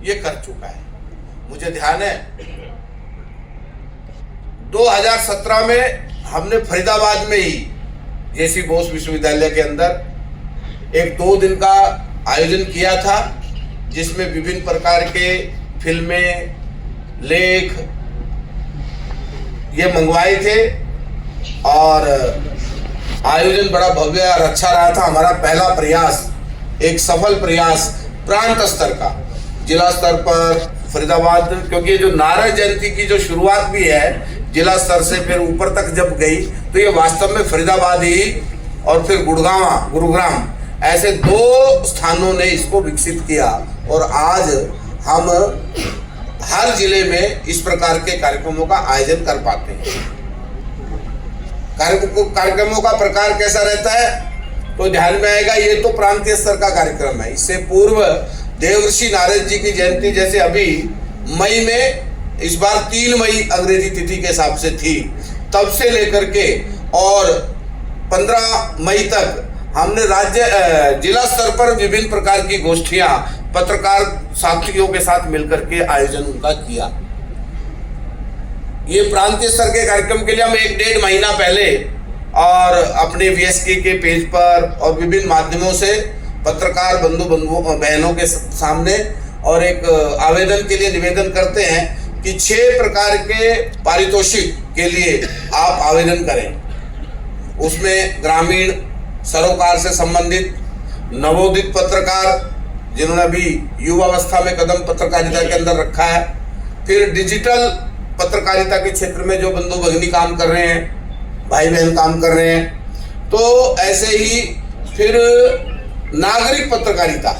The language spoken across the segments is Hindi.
ये कर चुका है। मुझे ध्यान है 2017 में हमने फरीदाबाद में ही जेसी बोस विश्वविद्यालय के अंदर एक 2 दिन का आयोजन किया था, जिसमें विभिन्न प्रकार के फिल्में, लेख ये मंगवाए थे और आयोजन बड़ा भव्य और अच्छा रहा था। हमारा पहला प्रयास, एक सफल प्रयास प्रांत स्तर का, जिला स्तर पर फरीदाबाद, क्योंकि जो नारायण जयंती की जो शुरुआत भी है जिला स्तर से फिर ऊपर तक जब गई तो ये वास्तव में फरीदाबाद ही और फिर गुरुग्राम ऐसे 2 स्थानों ने इसको विकसित किया। और आज हम हर जिले में इस प्रकार के कार्यक्रमों का आयोजन कर पाते हैं। कार्यक्रमों का प्रकार कैसा रहता है तो ध्यान में आएगा, ये तो प्रांतीय स्तर का कार्यक्रम है। इससे पूर्व देवर्षि नारद जी की जयंती जैसे अभी मई में, इस बार 3 मई अंग्रेजी तिथि के हिसाब से थी, तब से लेकर के और 15 मई तक हमने जिला स्तर पर विभिन्न प्रकार की गोष्ठियां पत्रकार साथियों के साथ मिलकर के आयोजन उनका किया। ये प्रांतीय स्तर के कार्यक्रम के लिए हम 1-1.5 महीना पहले और अपने वीएसके के पेज पर और विभिन्न माध्यमों से पत्रकार बंधुओं बहनों के सामने और एक आवेदन के लिए निवेदन करते हैं कि 6 प्रकार के पारितोषिक के लिए आप आवेदन करें। उसमें ग्रामीण सरोकार से संबंधित, नवोदित पत्रकार जिन्होंने अभी युवावस्था में कदम पत्रकारिता के अंदर रखा है, फिर डिजिटल पत्रकारिता के क्षेत्र में जो बंधु भगिनी काम कर रहे हैं, भाई बहन काम कर रहे हैं, तो ऐसे ही फिर नागरिक पत्रकारिता,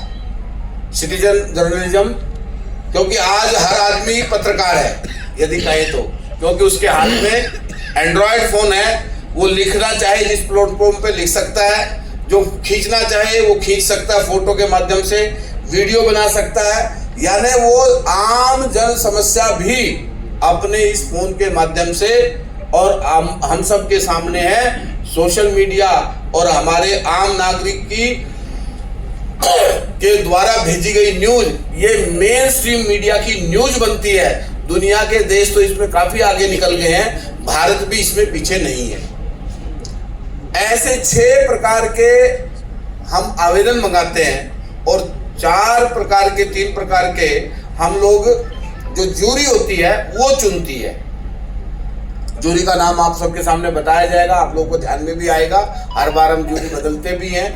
सिटीजन जर्नलिज्म, क्योंकि आज हर आदमी पत्रकार है यदि कहें तो, क्योंकि उसके हाथ में एंड्रॉयड फोन है, वो लिखना चाहे जिस प्लेटफॉर्म पे लिख सकता है, जो खींचना चाहे वो खींच सकता है, फोटो के माध्यम से वीडियो बना सकता है, यानी वो आम जन समस्या भी अपने इस फोन के माध्यम से और हम सब के सामने है। सोशल मीडिया और हमारे आम नागरिक की के द्वारा भेजी गई न्यूज, ये मेन स्ट्रीम मीडिया की न्यूज बनती है। दुनिया के देश तो इसमें काफी आगे निकल गए हैं, भारत भी इसमें पीछे नहीं है। ऐसे 6 प्रकार के हम आवेदन मंगाते हैं और 4 प्रकार के 3 प्रकार के हम लोग, जो जूरी होती है वो चुनती है। जूरी का नाम आप सबके सामने बताया जाएगा, आप लोगों को ध्यान में भी आएगा। हर बार हम जूरी बदलते भी हैं,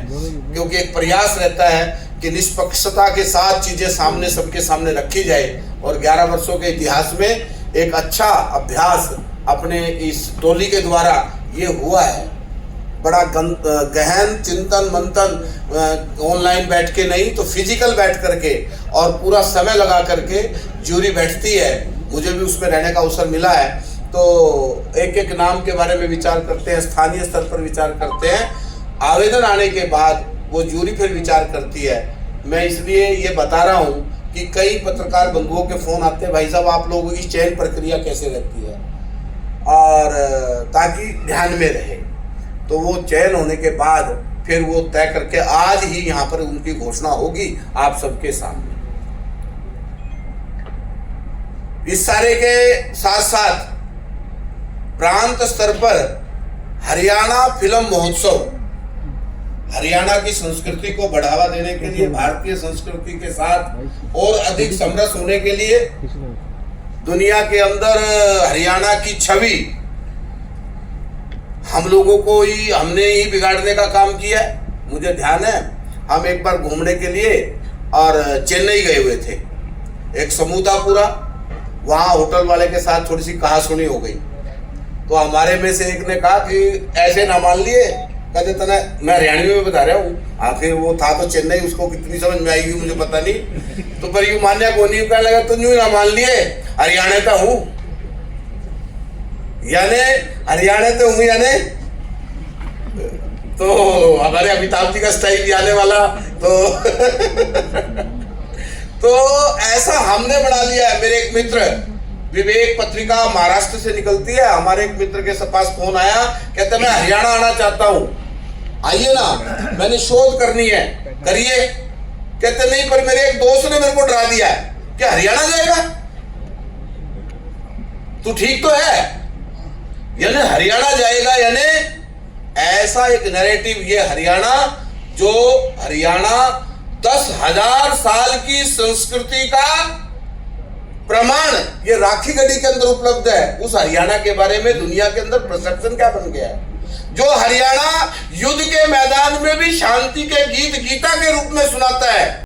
क्योंकि एक प्रयास रहता है कि निष्पक्षता के साथ चीजें सामने सबके सामने रखी जाए। और 11 वर्षों के इतिहास में एक अच्छा अभ्यास अपने इस टोली के द्वारा ये हुआ है। बड़ा गहन चिंतन मंथन, ऑनलाइन बैठ के नहीं तो फिजिकल बैठ करके और पूरा समय लगा करके जूरी बैठती है। मुझे भी उसमें रहने का अवसर मिला है। तो एक एक नाम के बारे में विचार करते हैं, स्थानीय स्तर पर विचार करते हैं। आवेदन आने के बाद वो जूरी फिर विचार करती है। मैं इसलिए ये बता रहा हूँ कि कई पत्रकार बंधुओं के फोन आते हैं, भाई साहब आप लोगों की चयन प्रक्रिया कैसे रहती है, और ताकि ध्यान में रहे। तो वो चयन होने के बाद फिर वो तय करके आज ही यहाँ पर उनकी घोषणा होगी आप सबके सामने। इस सारे के साथ साथ प्रांत स्तर पर हरियाणा फिल्म महोत्सव, हरियाणा की संस्कृति को बढ़ावा देने के लिए, भारतीय संस्कृति के साथ और अधिक समरस होने के लिए, दुनिया के अंदर हरियाणा की छवि हम लोगों को ही, हमने ही बिगाड़ने का काम किया है। मुझे ध्यान है हम एक बार घूमने के लिए और चेन्नई गए हुए थे, एक समूह था पूरा, वहाँ होटल वाले के साथ थोड़ी सी कहासुनी हो गई। तो हमारे में से एक ने कहा कि ऐसे ना मान लिए, कहते तना मैं हरियाणवी में बता रहा हूँ। आखिर वो था तो चेन्नई, उसको कितनी समझ में आएगी मुझे पता नहीं। तो पर यू मान्या को नहीं कहने लगा, तो यूँ ना मान लिए हरियाणा का हूँ, यानी हरियाणा तो हूँ, यानी तो हमारे अमिताभ जी का स्टाइल आने वाला। तो ऐसा हमने बना लिया है। मेरे एक मित्र, विवेक पत्रिका महाराष्ट्र से निकलती है, हमारे एक मित्र के पास फोन आया, कहते मैं हरियाणा आना चाहता हूँ, आइए ना, मैंने शोध करनी है, करिए। कहते नहीं, पर मेरे एक दोस्त ने मेरे को डरा दिया है, क्या हरियाणा जाएगा? तू ठीक तो है? यानी हरियाणा जाएगा, यानी ऐसा एक नैरेटिव, ये हरियाणा जो हरियाणा 10,000 साल की संस्कृति का प्रमाण ये राखी गढ़ी के अंदर उपलब्ध है, उस हरियाणा के बारे में दुनिया के अंदर परसेप्शन क्या बन गया है? जो हरियाणा युद्ध के मैदान में भी शांति के गीत गीता के रूप में सुनाता है।